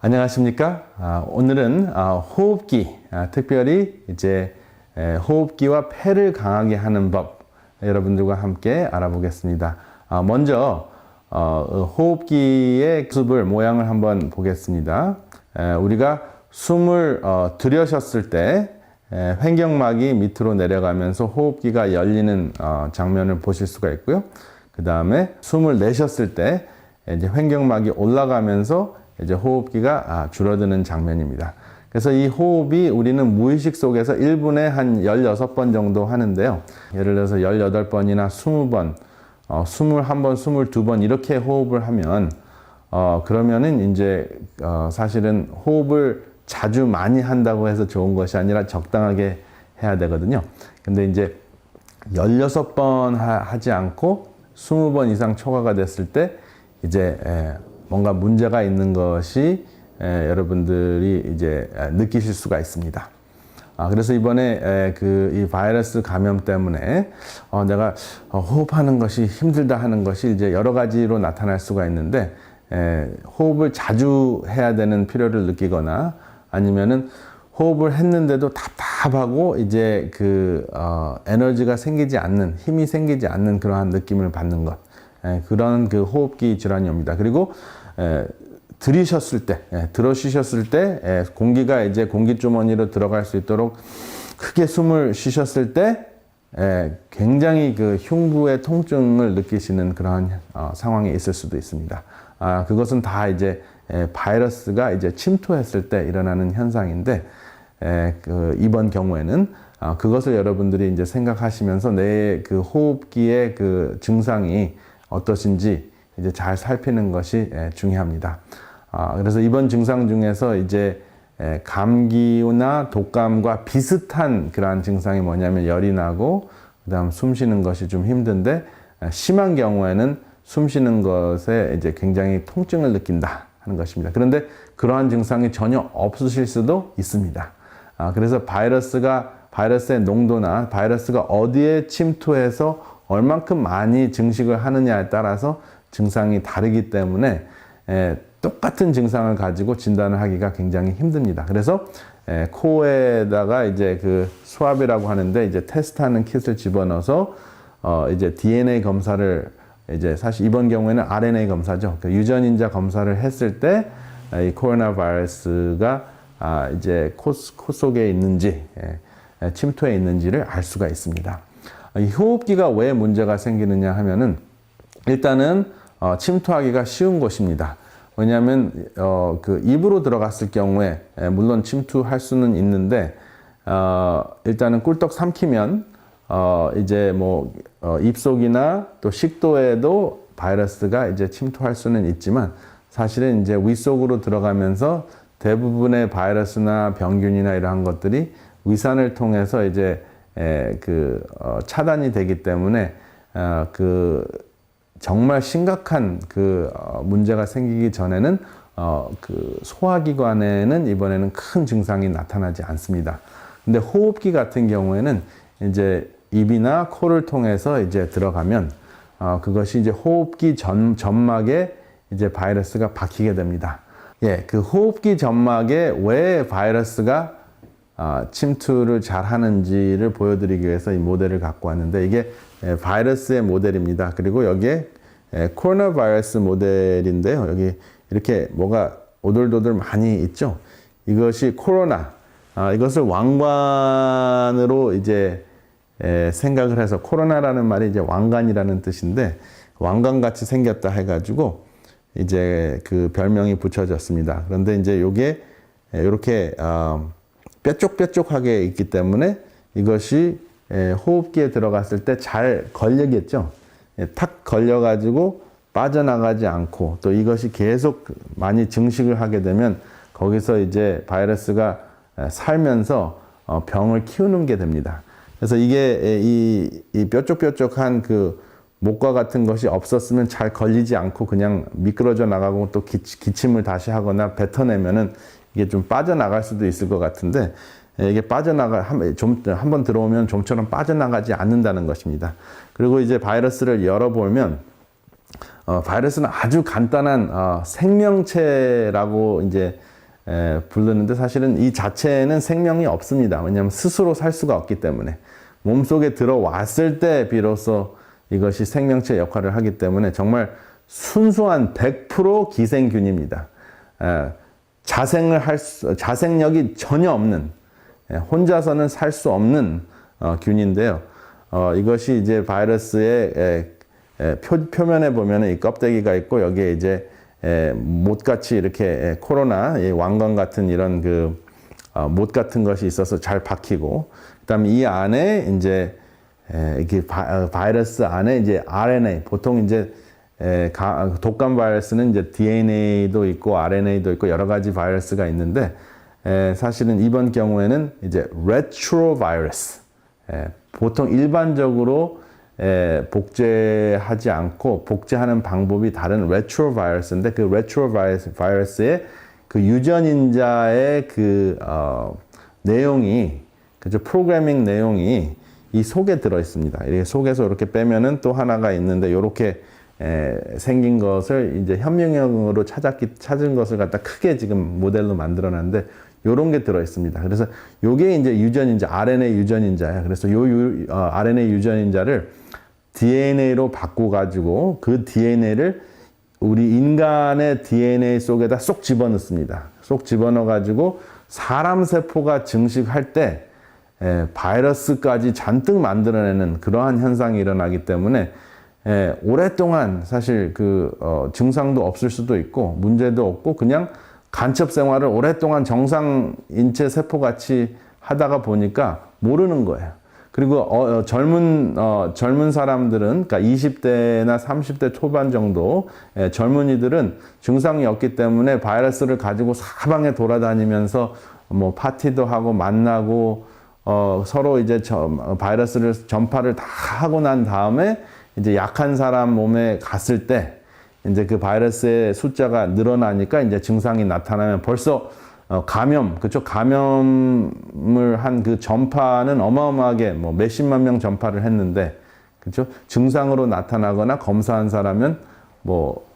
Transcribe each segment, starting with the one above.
안녕하십니까? 오늘은 호흡기, 특별히 이제 호흡기와 폐를 강하게 하는 법 여러분들과 함께 알아보겠습니다. 먼저 호흡기의 모양을 한번 보겠습니다. 우리가 숨을 들이쉬었을 때 횡격막이 밑으로 내려가면서 호흡기가 열리는 장면을 보실 수가 있고요. 그 다음에 숨을 내쉬었을 때 이제 횡격막이 올라가면서 이제 호흡기가 줄어드는 장면입니다. 그래서 이 호흡이 우리는 무의식 속에서 1분에 한 16번 정도 하는데요. 예를 들어서 18번이나 20번, 21번, 22번 이렇게 호흡을 하면 그러면은 이제 사실은 호흡을 자주 많이 한다고 해서 좋은 것이 아니라 적당하게 해야 되거든요. 근데 이제 16번 하지 않고 20번 이상 초과가 됐을 때 이제 뭔가 문제가 있는 것이 여러분들이 이제 느끼실 수가 있습니다. 그래서 이번에 이 바이러스 감염 때문에 내가 호흡하는 것이 힘들다 하는 것이 이제 여러 가지로 나타날 수가 있는데 호흡을 자주 해야 되는 필요를 느끼거나 아니면은 호흡을 했는데도 답답하고 이제 에너지가 생기지 않는, 힘이 생기지 않는 그러한 느낌을 받는 것. 그런 호흡기 질환이 옵니다. 그리고 들이쉬었을 때, 들어쉬셨을 때 공기가 이제 공기주머니로 들어갈 수 있도록 크게 숨을 쉬셨을 때 굉장히 흉부의 통증을 느끼시는 그러한 상황이 있을 수도 있습니다. 그것은 다 이제 바이러스가 이제 침투했을 때 일어나는 현상인데 이번 경우에는 그것을 여러분들이 이제 생각하시면서 내 호흡기의 증상이 어떠신지 이제 잘 살피는 것이 중요합니다. 그래서 이번 증상 중에서 이제 감기나 독감과 비슷한 그러한 증상이 뭐냐면 열이 나고 그다음 숨 쉬는 것이 좀 힘든데 심한 경우에는 숨 쉬는 것에 이제 굉장히 통증을 느낀다 하는 것입니다. 그런데 그러한 증상이 전혀 없으실 수도 있습니다. 그래서 바이러스의 농도나 바이러스가 어디에 침투해서 얼만큼 많이 증식을 하느냐에 따라서 증상이 다르기 때문에 똑같은 증상을 가지고 진단을 하기가 굉장히 힘듭니다. 그래서 코에다가 이제 스왑이라고 하는데 이제 테스트하는 킷을 집어넣어서 이제 DNA 검사를 이제 사실 이번 경우에는 RNA 검사죠. 유전인자 검사를 했을 때 이 코로나 바이러스가 이제 코 속에 있는지 침투해 있는지를 알 수가 있습니다. 이 호흡기가 왜 문제가 생기느냐 하면은 일단은 침투하기가 쉬운 곳입니다. 왜냐하면 입으로 들어갔을 경우에 물론 침투할 수는 있는데 일단은 꿀떡 삼키면 이제 입속이나 또 식도에도 바이러스가 이제 침투할 수는 있지만 사실은 이제 위 속으로 들어가면서 대부분의 바이러스나 병균이나 이러한 것들이 위산을 통해서 이제 차단이 되기 때문에 정말 심각한 문제가 생기기 전에는 소화기관에는 이번에는 큰 증상이 나타나지 않습니다. 근데 호흡기 같은 경우에는 이제 입이나 코를 통해서 이제 들어가면 그것이 이제 호흡기 점막에 이제 바이러스가 박히게 됩니다. 호흡기 점막에 왜 바이러스가 침투를 잘 하는지를 보여드리기 위해서 이 모델을 갖고 왔는데 이게 바이러스의 모델입니다. 그리고 여기에 코로나 바이러스 모델인데요. 여기 이렇게 뭐가 오돌도돌 많이 있죠. 이것이 코로나, 이것을 왕관으로 이제 생각을 해서 코로나라는 말이 이제 왕관이라는 뜻인데 왕관같이 생겼다 해가지고 이제 별명이 붙여졌습니다. 그런데 이제 요게 이렇게 뾰족뾰족하게 있기 때문에 이것이 호흡기에 들어갔을 때 잘 걸리겠죠. 탁 걸려가지고 빠져나가지 않고 또 이것이 계속 많이 증식을 하게 되면 거기서 이제 바이러스가 살면서 병을 키우는 게 됩니다. 그래서 이게 이 뾰족뾰족한 목과 같은 것이 없었으면 잘 걸리지 않고 그냥 미끄러져 나가고 또 기침을 다시 하거나 뱉어내면은 이게 좀 빠져나갈 수도 있을 것 같은데 이게 한번 들어오면 좀처럼 빠져나가지 않는다는 것입니다. 그리고 이제 바이러스를 열어보면 바이러스는 아주 간단한 생명체라고 이제 부르는데 사실은 이 자체에는 생명이 없습니다. 왜냐하면 스스로 살 수가 없기 때문에 몸속에 들어왔을 때 비로소 이것이 생명체 역할을 하기 때문에 정말 순수한 100% 기생균입니다. 자생력이 전혀 없는, 혼자서는 살 수 없는 균인데요. 이것이 이제 바이러스의 표면에 보면 이 껍데기가 있고 여기에 이제 못같이 이렇게 코로나 왕관 같은 이런 그 못 같은 것이 있어서 잘 박히고, 그다음에 이 안에 이제 이게 바이러스 안에 이제 RNA, 보통 이제 독감 바이러스는 이제 DNA도 있고 RNA도 있고 여러 가지 바이러스가 있는데, 사실은 이번 경우에는 이제 레트로바이러스, 보통 일반적으로 복제하지 않고 복제하는 방법이 다른 레트로바이러스인데, 그 레트로바이러스의 그 유전인자의 그 내용이, 그죠, 프로그래밍 내용이 이 속에 들어 있습니다. 이렇게 속에서 이렇게 빼면은 또 하나가 있는데, 이렇게 생긴 것을 이제 현미경으로 찾은 것을 갖다 크게 지금 모델로 만들어놨는데, 요런 게 들어 있습니다. 그래서 요게 이제 유전인자, RNA 유전인자예요. 그래서 요 RNA 유전인자를 DNA로 바꿔가지고 그 DNA를 우리 인간의 DNA 속에다 쏙 집어넣습니다. 쏙 집어넣어가지고 사람 세포가 증식할 때 바이러스까지 잔뜩 만들어내는 그러한 현상이 일어나기 때문에 오랫동안 사실 그 증상도 없을 수도 있고 문제도 없고 그냥 간첩 생활을 오랫동안 정상 인체 세포같이 하다가 보니까 모르는 거예요. 그리고 젊은 사람들은, 그러니까 20대나 30대 초반 정도 젊은이들은 증상이 없기 때문에 바이러스를 가지고 사방에 돌아다니면서 뭐 파티도 하고 만나고 서로 이제 바이러스를 전파를 다 하고 난 다음에 이제 약한 사람 몸에 갔을 때 이제 그 바이러스의 숫자가 늘어나니까 이제 증상이 나타나면 벌써 감염, 그쵸? 감염을 한 그 전파는 어마어마하게 뭐 몇십만 명 전파를 했는데, 그쵸? 증상으로 나타나거나 검사한 사람은 뭐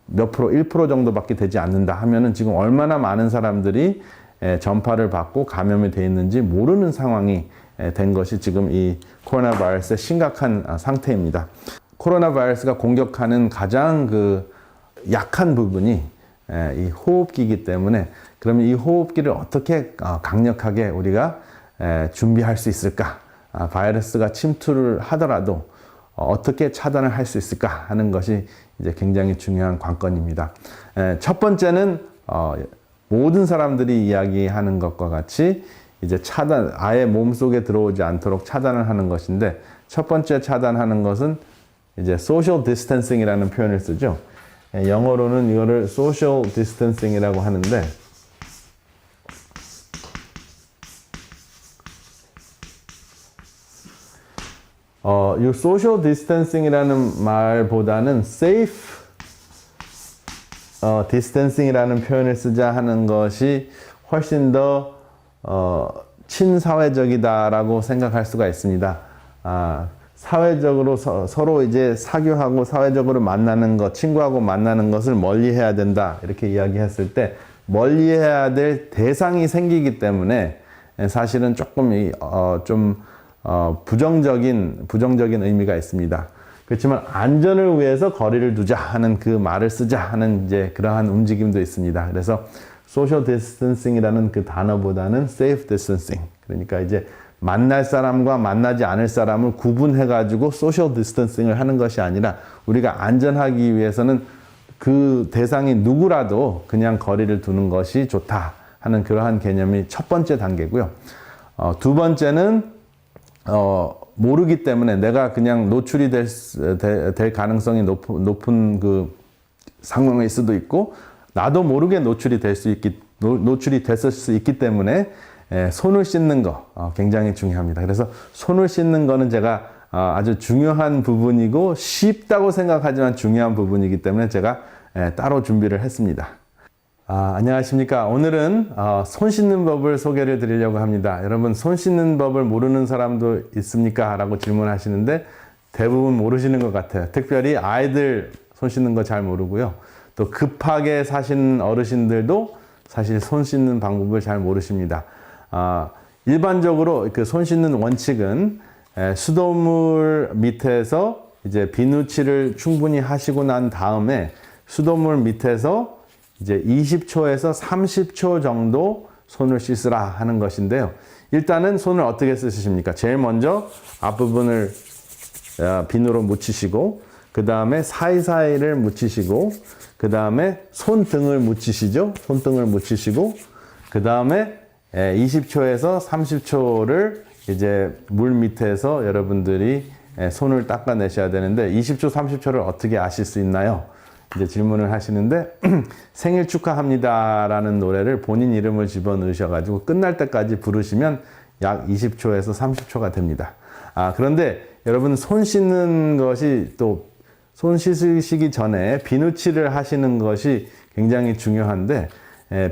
몇 프로, 1% 정도밖에 되지 않는다 하면은 지금 얼마나 많은 사람들이 전파를 받고 감염이 돼 있는지 모르는 상황이 된 것이 지금 이 코로나 바이러스의 심각한 상태입니다. 코로나 바이러스가 공격하는 가장 그 약한 부분이 이 호흡기이기 때문에, 그러면 이 호흡기를 어떻게 강력하게 우리가 준비할 수 있을까? 바이러스가 침투를 하더라도 어떻게 차단을 할 수 있을까 하는 것이 이제 굉장히 중요한 관건입니다. 첫 번째는 모든 사람들이 이야기하는 것과 같이 이제 차단, 아예 몸속에 들어오지 않도록 차단을 하는 것인데, 첫 번째 차단하는 것은 이제 social distancing이라는 표현을 쓰죠. 영어로는 이거를 social distancing이라고 하는데, 이 social distancing이라는 말보다는 safe distancing이라는 표현을 쓰자 하는 것이 훨씬 더 친사회적이다라고 생각할 수가 있습니다. 사회적으로 서로 이제 사교하고 사회적으로 만나는 것, 친구하고 만나는 것을 멀리해야 된다 이렇게 이야기했을 때, 멀리해야 될 대상이 생기기 때문에 사실은 조금 부정적인 의미가 있습니다. 그렇지만 안전을 위해서 거리를 두자 하는 그 말을 쓰자 하는 이제 그러한 움직임도 있습니다. 그래서 social distancing이라는 그 단어보다는 safe distancing, 그러니까 이제 만날 사람과 만나지 않을 사람을 구분해가지고 social distancing을 하는 것이 아니라, 우리가 안전하기 위해서는 그 대상이 누구라도 그냥 거리를 두는 것이 좋다 하는 그러한 개념이 첫 번째 단계고요. 두 번째는 모르기 때문에 내가 그냥 노출이 될 가능성이 높은 그 상황일 수도 있고, 나도 모르게 노출이 됐을 수 있기 때문에 손을 씻는 거 굉장히 중요합니다. 그래서 손을 씻는 거는 제가 아주 중요한 부분이고 쉽다고 생각하지만 중요한 부분이기 때문에 제가 따로 준비를 했습니다. 안녕하십니까. 오늘은 손 씻는 법을 소개를 드리려고 합니다. 여러분, 손 씻는 법을 모르는 사람도 있습니까? 라고 질문하시는데 대부분 모르시는 것 같아요. 특별히 아이들 손 씻는 거 잘 모르고요. 또 급하게 사시는 어르신들도 사실 손 씻는 방법을 잘 모르십니다. 일반적으로 그 손 씻는 원칙은 수돗물 밑에서 이제 비누칠을 충분히 하시고 난 다음에 수돗물 밑에서 이제 20초에서 30초 정도 손을 씻으라 하는 것인데요. 일단은 손을 어떻게 쓰십니까? 제일 먼저 앞부분을 비누로 묻히시고, 그 다음에 사이사이를 묻히시고, 그 다음에 손등을 묻히시죠. 손등을 묻히시고, 그 다음에 20초에서 30초를 이제 물 밑에서 여러분들이 손을 닦아내셔야 되는데, 20초, 30초를 어떻게 아실 수 있나요? 이제 질문을 하시는데, 생일 축하합니다라는 노래를 본인 이름을 집어넣으셔가지고 끝날 때까지 부르시면 약 20초에서 30초가 됩니다. 그런데 여러분 손 씻는 것이 또 손 씻으시기 전에 비누칠을 하시는 것이 굉장히 중요한데,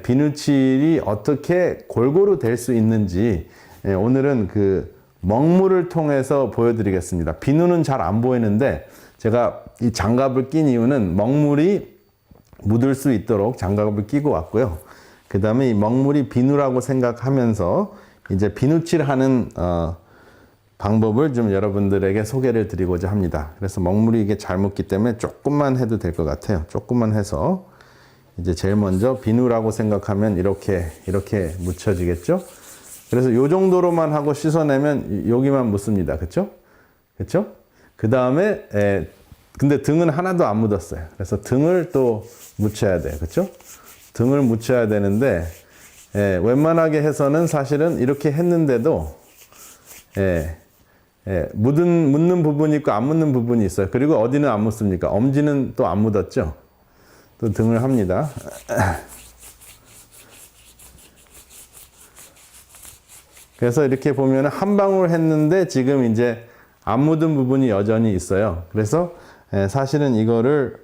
비누칠이 어떻게 골고루 될 수 있는지 오늘은 그 먹물을 통해서 보여드리겠습니다. 비누는 잘 안 보이는데 제가 이 장갑을 낀 이유는 먹물이 묻을 수 있도록 장갑을 끼고 왔고요. 그 다음에 이 먹물이 비누라고 생각하면서 이제 비누칠하는 방법을 좀 여러분들에게 소개를 드리고자 합니다. 그래서 먹물이 이게 잘 묻기 때문에 조금만 해도 될 것 같아요. 조금만 해서 이제 제일 먼저 비누라고 생각하면 이렇게 묻혀지겠죠? 그래서 요 정도로만 하고 씻어내면 여기만 묻습니다. 그쵸? 그쵸? 그 다음에 근데 등은 하나도 안 묻었어요. 그래서 등을 또 묻혀야 돼요. 그쵸? 등을 묻혀야 되는데 웬만하게 해서는 사실은 이렇게 했는데도 묻는 부분이 있고 안 묻는 부분이 있어요. 그리고 어디는 안 묻습니까? 엄지는 또 안 묻었죠? 또 등을 합니다. 그래서 이렇게 보면 한 방울 했는데 지금 이제 안 묻은 부분이 여전히 있어요. 그래서 사실은 이거를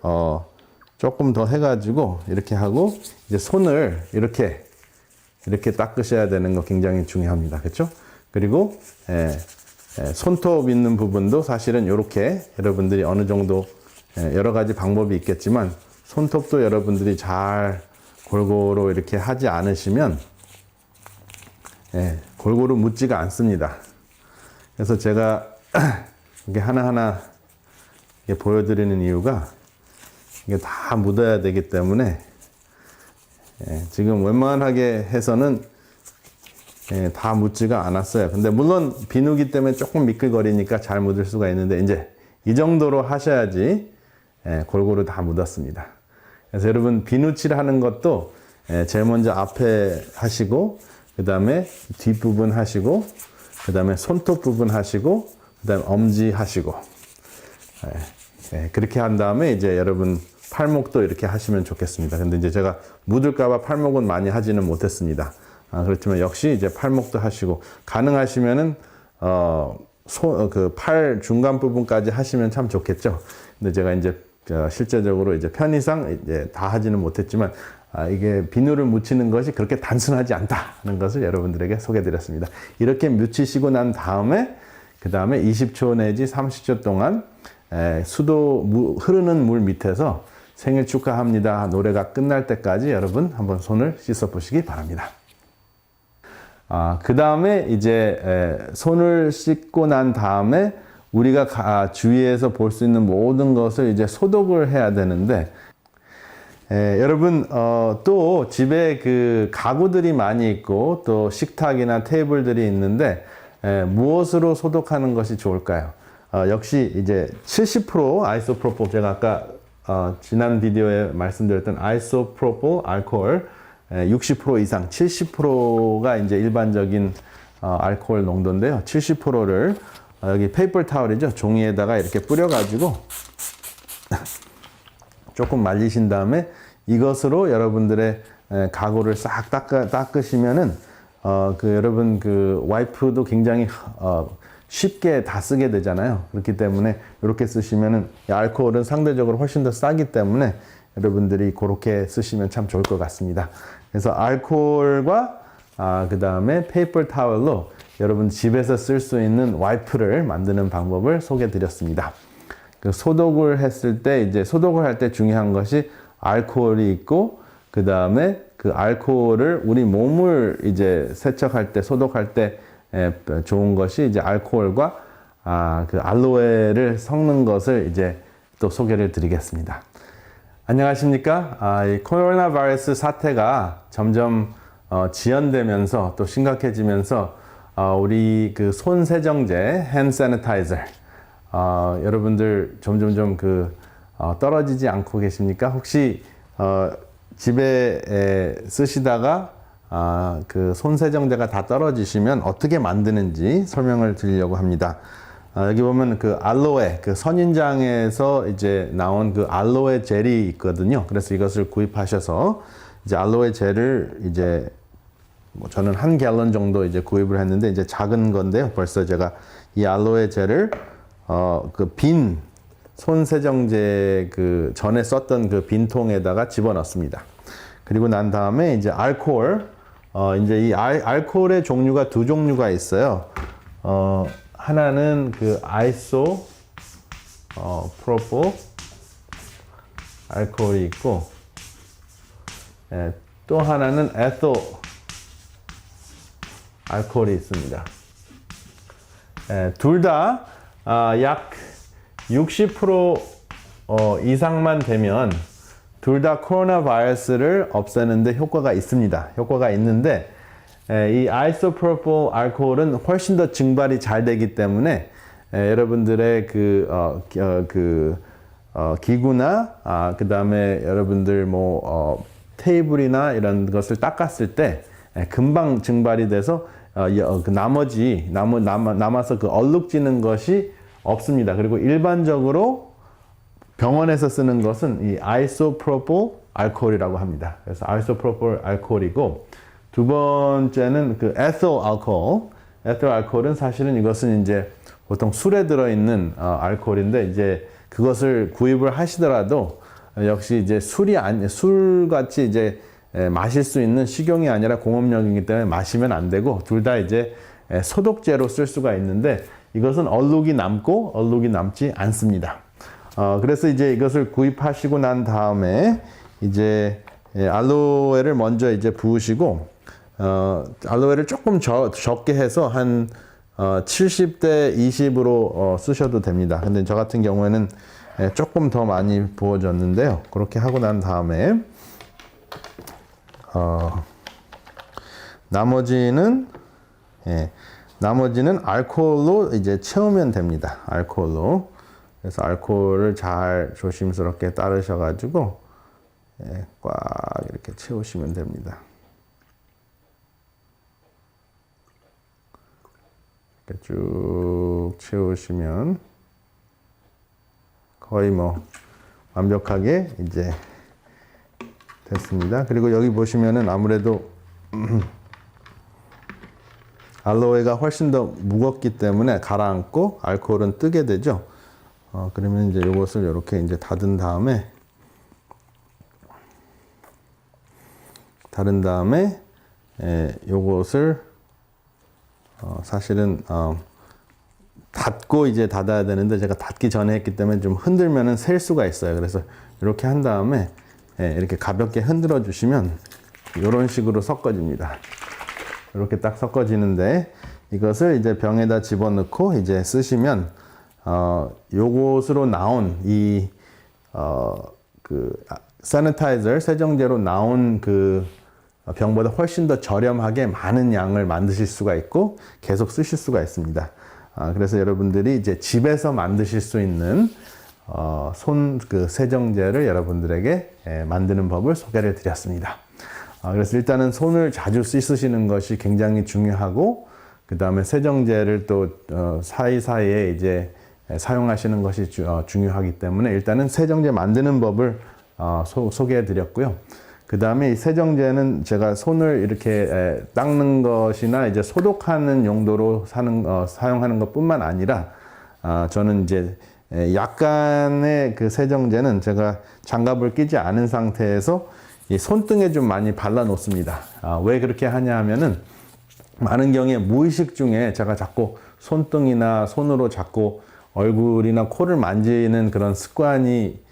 조금 더 해가지고 이렇게 하고 이제 손을 이렇게 닦으셔야 되는 거 굉장히 중요합니다. 그렇죠? 그리고 손톱 있는 부분도 사실은 이렇게 여러분들이 어느 정도 여러 가지 방법이 있겠지만 손톱도 여러분들이 잘 골고루 이렇게 하지 않으시면 골고루 묻지가 않습니다. 그래서 제가 이게 하나하나 보여드리는 이유가 이게 다 묻어야 되기 때문에 지금 웬만하게 해서는 다 묻지가 않았어요. 근데 물론 비누기 때문에 조금 미끌거리니까 잘 묻을 수가 있는데 이제 이 정도로 하셔야지 골고루 다 묻었습니다. 그래서 여러분 비누칠 하는 것도 제일 먼저 앞에 하시고 그 다음에 뒷부분 하시고 그 다음에 손톱 부분 하시고 그 다음에 엄지 하시고 그렇게 한 다음에 이제 여러분 팔목도 이렇게 하시면 좋겠습니다. 근데 이제 제가 묻을까봐 팔목은 많이 하지는 못했습니다. 그렇지만 역시 이제 팔목도 하시고 가능하시면은 그 팔 중간 부분까지 하시면 참 좋겠죠. 근데 제가 이제 실제적으로 이제 편의상 이제 다 하지는 못했지만 이게 비누를 묻히는 것이 그렇게 단순하지 않다는 것을 여러분들에게 소개드렸습니다. 이렇게 묻히시고 난 다음에 그 다음에 20초 내지 30초 동안 흐르는 물 밑에서 생일 축하합니다 노래가 끝날 때까지 여러분 한번 손을 씻어 보시기 바랍니다. 그 다음에 이제 손을 씻고 난 다음에 우리가 주위에서 볼 수 있는 모든 것을 이제 소독을 해야 되는데 여러분 또 집에 그 가구들이 많이 있고 또 식탁이나 테이블들이 있는데 무엇으로 소독하는 것이 좋을까요? 역시 이제 70% 아이소프로폴, 제가 아까 지난 비디오에 말씀드렸던 아이소프로폴 알코올 60% 이상 70%가 이제 일반적인 알코올 농도인데요. 70%를 여기 페이퍼 타월이죠. 종이에다가 이렇게 뿌려가지고 조금 말리신 다음에 이것으로 여러분들의 가구를 싹 닦으시면은 여러분 그 와이프도 굉장히 쉽게 다 쓰게 되잖아요. 그렇기 때문에 이렇게 쓰시면은 알코올은 상대적으로 훨씬 더 싸기 때문에 여러분들이 그렇게 쓰시면 참 좋을 것 같습니다. 그래서 알코올과 그 다음에 페이퍼 타월로 여러분 집에서 쓸 수 있는 와이프를 만드는 방법을 소개해 드렸습니다. 그 소독을 했을 때 이제 소독을 할 때 중요한 것이 알코올이 있고 그 다음에 그 그 알코올을 우리 몸을 이제 세척할 때, 소독할 때 좋은 것이 이제 알코올과 그 알로에를 섞는 것을 이제 또 소개를 드리겠습니다. 안녕하십니까? 이 코로나 바이러스 사태가 점점 지연되면서 또 심각해지면서 우리 그 손 세정제, 핸드 세니타이저 여러분들 점점 떨어지지 않고 계십니까? 혹시 집에 쓰시다가 그 손 세정제가 다 떨어지시면 어떻게 만드는지 설명을 드리려고 합니다. 여기 보면 그 알로에, 그 선인장에서 이제 나온 그 알로에 젤이 있거든요. 그래서 이것을 구입하셔서 이제 알로에 젤을 이제 뭐 저는 1갤런 정도 이제 구입을 했는데 이제 작은 건데요. 벌써 제가 이 알로에 젤을 그 빈 손 세정제 그 전에 썼던 그 빈 통에다가 집어넣습니다. 그리고 난 다음에 이제 알코올, 이제 이 알코올의 종류가 두 종류가 있어요. 하나는 그 아이소 프로폴 알코올이 있고, 또 하나는 에థ 알코올이 있습니다. 둘 다 약 60% 이상만 되면 둘 다 코로나 바이러스를 없애는데 효과가 있습니다. 효과가 있는데 이 아이소프로폴 알코올은 훨씬 더 증발이 잘 되기 때문에 여러분들의 기구나 그 다음에 여러분들 테이블이나 이런 것을 닦았을 때 금방 증발이 돼서 남아서 그 얼룩지는 것이 없습니다. 그리고 일반적으로 병원에서 쓰는 것은 이 아이소프로폴 알코올이라고 합니다. 그래서 아이소프로폴 알코올이고, 두 번째는 그 에థ 알코올. 에థ 알코올은 사실은 이것은 이제 보통 술에 들어있는 알코올인데, 이제 그것을 구입을 하시더라도 역시 이제 술같이 이제 마실 수 있는 식용이 아니라 공업용이기 때문에 마시면 안 되고, 둘 다 이제 소독제로 쓸 수가 있는데 이것은 얼룩이 남고 얼룩이 남지 않습니다. 그래서 이제 이것을 구입하시고 난 다음에 이제 알로에를 먼저 이제 부으시고, 알로에를 조금 적게 해서 한 70대 20으로 쓰셔도 됩니다. 근데 저 같은 경우에는 조금 더 많이 부어줬는데요. 그렇게 하고 난 다음에 나머지는 알코올로 이제 채우면 됩니다. 알코올로. 그래서 알코올을 잘 조심스럽게 따르셔가지고 꽉 이렇게 채우시면 됩니다. 이렇게 쭉 채우시면 거의 완벽하게 이제 됐습니다. 그리고 여기 보시면은 아무래도 알로에가 훨씬 더 무겁기 때문에 가라앉고 알코올은 뜨게 되죠. 그러면 이제 이것을 이렇게 이제 닫은 다음에 요것을 사실은 닫고 이제 닫아야 되는데 제가 닫기 전에 했기 때문에 좀 흔들면은 셀 수가 있어요. 그래서 이렇게 한 다음에 이렇게 가볍게 흔들어 주시면 이런 식으로 섞어집니다. 이렇게 딱 섞어지는데, 이것을 이제 병에다 집어넣고 이제 쓰시면 요것으로 나온 세니타이저 세정제로 나온 그 병보다 훨씬 더 저렴하게 많은 양을 만드실 수가 있고 계속 쓰실 수가 있습니다. 그래서 여러분들이 이제 집에서 만드실 수 있는 손 세정제를 여러분들에게 만드는 법을 소개를 드렸습니다. 그래서 일단은 손을 자주 씻으시는 것이 굉장히 중요하고, 그 다음에 세정제를 또 사이사이에 이제 사용하시는 것이 중요하기 때문에 일단은 세정제 만드는 법을 소개해 드렸고요. 그 다음에 이 세정제는 제가 손을 이렇게 닦는 것이나 이제 소독하는 용도로 사용하는 것 뿐만 아니라, 저는 이제 약간의 그 세정제는 제가 장갑을 끼지 않은 상태에서 이 손등에 좀 많이 발라 놓습니다. 왜 그렇게 하냐 하면은, 많은 경우에 무의식 중에 제가 자꾸 손등이나 손으로 자꾸 얼굴이나 코를 만지는 그런 습관이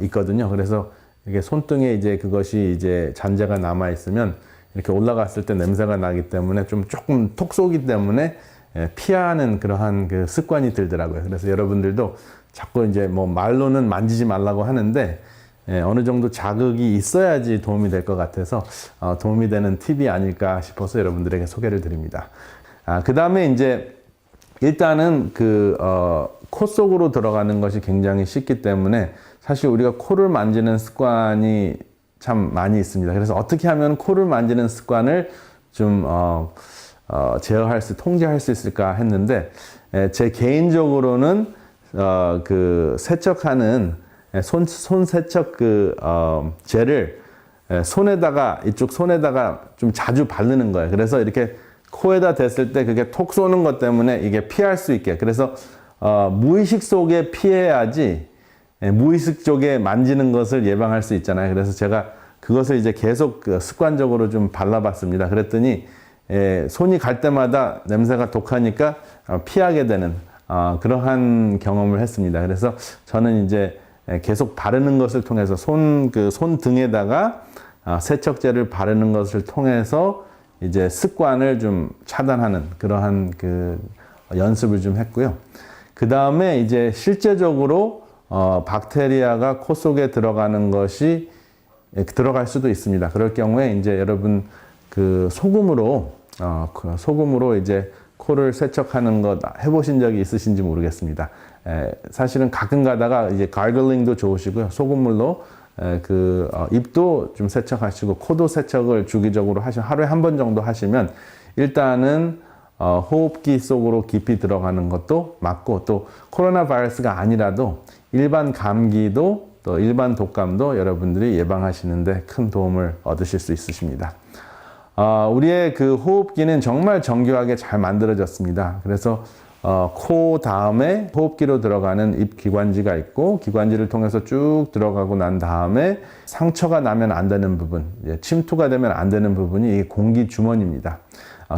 있거든요. 그래서 이게 손등에 이제 그것이 이제 잔재가 남아 있으면 이렇게 올라갔을 때 냄새가 나기 때문에 조금 톡 쏘기 때문에 피하는 그러한 그 습관이 들더라고요. 그래서 여러분들도 자꾸 이제 뭐 말로는 만지지 말라고 하는데 어느 정도 자극이 있어야지 도움이 될 것 같아서 도움이 되는 팁이 아닐까 싶어서 여러분들에게 소개를 드립니다. 그 다음에 이제 일단은 코 속으로 들어가는 것이 굉장히 쉽기 때문에 사실 우리가 코를 만지는 습관이 참 많이 있습니다. 그래서 어떻게 하면 코를 만지는 습관을 좀 통제할 수 있을까 했는데 제 개인적으로는 세척하는 손 세척 젤을 이쪽 손에다가 좀 자주 바르는 거예요. 그래서 이렇게 코에다 댔을 때 그게 톡 쏘는 것 때문에 이게 피할 수 있게. 그래서 무의식 속에 피해야지 무의식 쪽에 만지는 것을 예방할 수 있잖아요. 그래서 제가 그것을 이제 계속 습관적으로 좀 발라봤습니다. 그랬더니 손이 갈 때마다 냄새가 독하니까 피하게 되는 그러한 경험을 했습니다. 그래서 저는 이제 계속 바르는 것을 통해서 손등에다가 세척제를 바르는 것을 통해서 이제 습관을 좀 차단하는 그러한 연습을 좀 했고요. 그 다음에 이제 실제적으로 박테리아가 코 속에 들어갈 수도 있습니다. 그럴 경우에 이제 여러분 소금으로 이제 코를 세척하는 것 해보신 적이 있으신지 모르겠습니다. 사실은 가끔 가다가 이제 가글링도 좋으시고요. 소금물로 입도 좀 세척하시고 코도 세척을 주기적으로 하루에 한 번 정도 하시면 일단은 호흡기 속으로 깊이 들어가는 것도 막고 또 코로나 바이러스가 아니라도 일반 감기도 또 일반 독감도 여러분들이 예방하시는데 큰 도움을 얻으실 수 있으십니다. 우리의 호흡기는 정말 정교하게 잘 만들어졌습니다. 그래서 코 다음에 호흡기로 들어가는 입 기관지가 있고 기관지를 통해서 쭉 들어가고 난 다음에 상처가 나면 안 되는 부분, 침투가 되면 안 되는 부분이 이 공기 주머니입니다.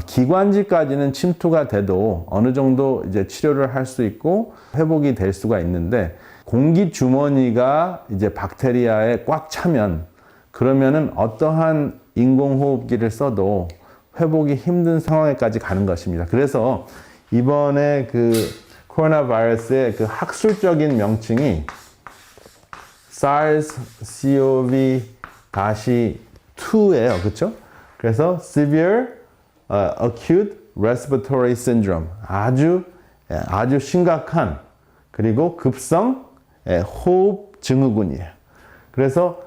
기관지까지는 침투가 돼도 어느 정도 이제 치료를 할 수 있고 회복이 될 수가 있는데 공기 주머니가 이제 박테리아에 꽉 차면 그러면은 어떠한 인공호흡기를 써도 회복이 힘든 상황에까지 가는 것입니다. 그래서 이번에 코로나 바이러스의 학술적인 명칭이 SARS-CoV-2예요. 그렇죠? 그래서 Severe Acute Respiratory Syndrome. 아주 심각한 그리고 급성 호흡 증후군이에요. 그래서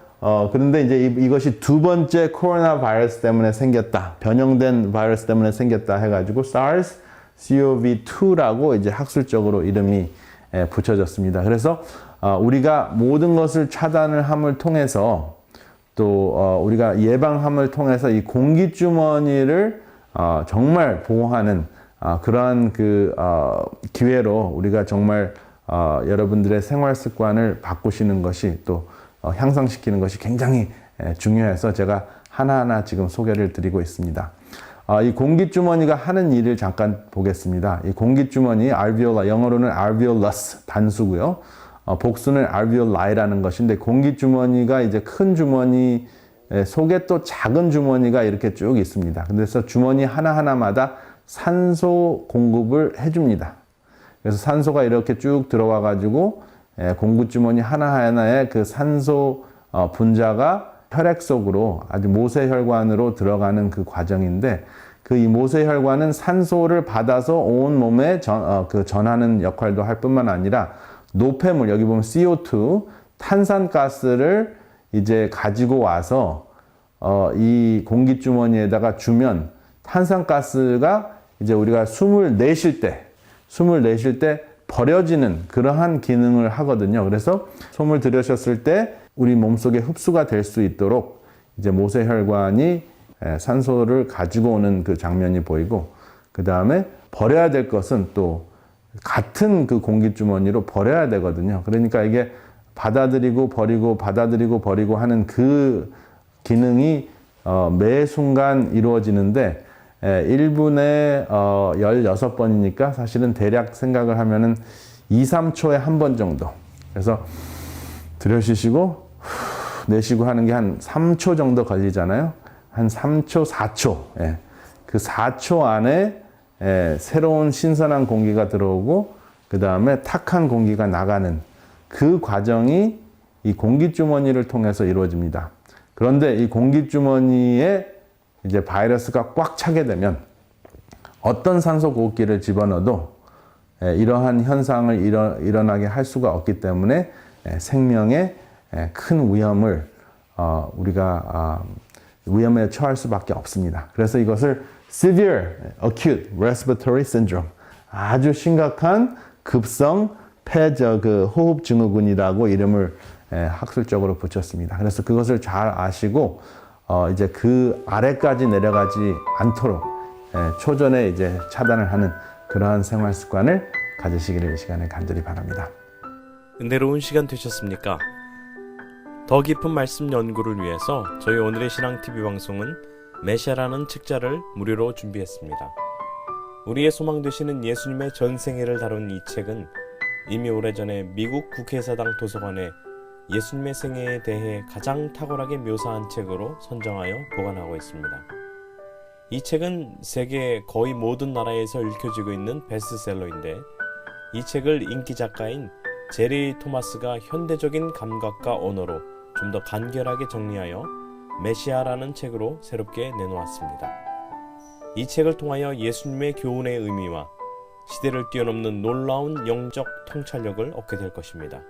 그런데 이제 이것이 두 번째 코로나 바이러스 때문에 생겼다. 변형된 바이러스 때문에 생겼다 해가지고 SARS-CoV-2라고 이제 학술적으로 이름이 붙여졌습니다. 그래서 우리가 모든 것을 차단을 함을 통해서 또 우리가 예방함을 통해서 이 공기주머니를 정말 보호하는 그러한 기회로 우리가 정말 여러분들의 생활 습관을 바꾸시는 것이 또 향상시키는 것이 굉장히 중요해서 제가 하나하나 지금 소개를 드리고 있습니다. 이 공기주머니가 하는 일을 잠깐 보겠습니다. 이 공기주머니, alveoli, 영어로는 alveolus, 단수고요. 복수는 alveoli라는 것인데 공기주머니가 이제 큰 주머니 속에 또 작은 주머니가 이렇게 쭉 있습니다. 그래서 주머니 하나하나마다 산소 공급을 해줍니다. 그래서 산소가 이렇게 쭉 들어와 가지고 공기주머니 하나하나의 산소 분자가 혈액 속으로 아주 모세혈관으로 들어가는 과정인데 이 모세혈관은 산소를 받아서 온 몸에 전하는 역할도 할 뿐만 아니라 노폐물, 여기 보면 CO2, 탄산가스를 이제 가지고 와서 이 공기주머니에다가 주면 탄산가스가 이제 우리가 숨을 내쉴 때 버려지는 그러한 기능을 하거든요. 그래서 숨을 들이셨을 때 우리 몸속에 흡수가 될 수 있도록 이제 모세혈관이 산소를 가지고 오는 장면이 보이고 그 다음에 버려야 될 것은 또 같은 공기주머니로 버려야 되거든요. 그러니까 이게 받아들이고 버리고 하는 기능이 매 순간 이루어지는데 1분에 16번이니까 사실은 대략 생각을 하면은 2, 3초에 한 번 정도. 그래서 들여쉬시고 내쉬고 하는 게 한 3초 정도 걸리잖아요. 한 3초, 4초. 예. 그 4초 안에 새로운 신선한 공기가 들어오고 그 다음에 탁한 공기가 나가는 그 과정이 이 공기주머니를 통해서 이루어집니다. 그런데 이 공기주머니에 이제 바이러스가 꽉 차게 되면 어떤 산소 호흡기를 집어넣어도 이러한 현상을 일어나게 할 수가 없기 때문에 생명에 큰 위험을 우리가 위험에 처할 수밖에 없습니다. 그래서 이것을 severe acute respiratory syndrome, 아주 심각한 급성 폐저 호흡 증후군이라고 이름을 학술적으로 붙였습니다. 그래서 그것을 잘 아시고 이제 그 아래까지 내려가지 않도록 초전에 이제 차단을 하는 그러한 생활 습관을 가지시기를 이 시간에 간절히 바랍니다. 은혜로운 시간 되셨습니까? 더 깊은 말씀 연구를 위해서 저희 오늘의 신앙TV 방송은 메시아라는 책자를 무료로 준비했습니다. 우리의 소망 되시는 예수님의 전생애를 다룬 이 책은 이미 오래전에 미국 국회의사당 도서관에 예수님의 생애에 대해 가장 탁월하게 묘사한 책으로 선정하여 보관하고 있습니다. 이 책은 세계 거의 모든 나라에서 읽혀지고 있는 베스트셀러인데 이 책을 인기 작가인 제리 토마스가 현대적인 감각과 언어로 좀 더 간결하게 정리하여 메시아라는 책으로 새롭게 내놓았습니다. 이 책을 통하여 예수님의 교훈의 의미와 시대를 뛰어넘는 놀라운 영적 통찰력을 얻게 될 것입니다.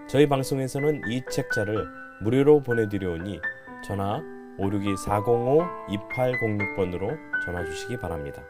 저희 방송에서는 이 책자를 무료로 보내드려오니 전화 562-405-2806번으로 전화 주시기 바랍니다.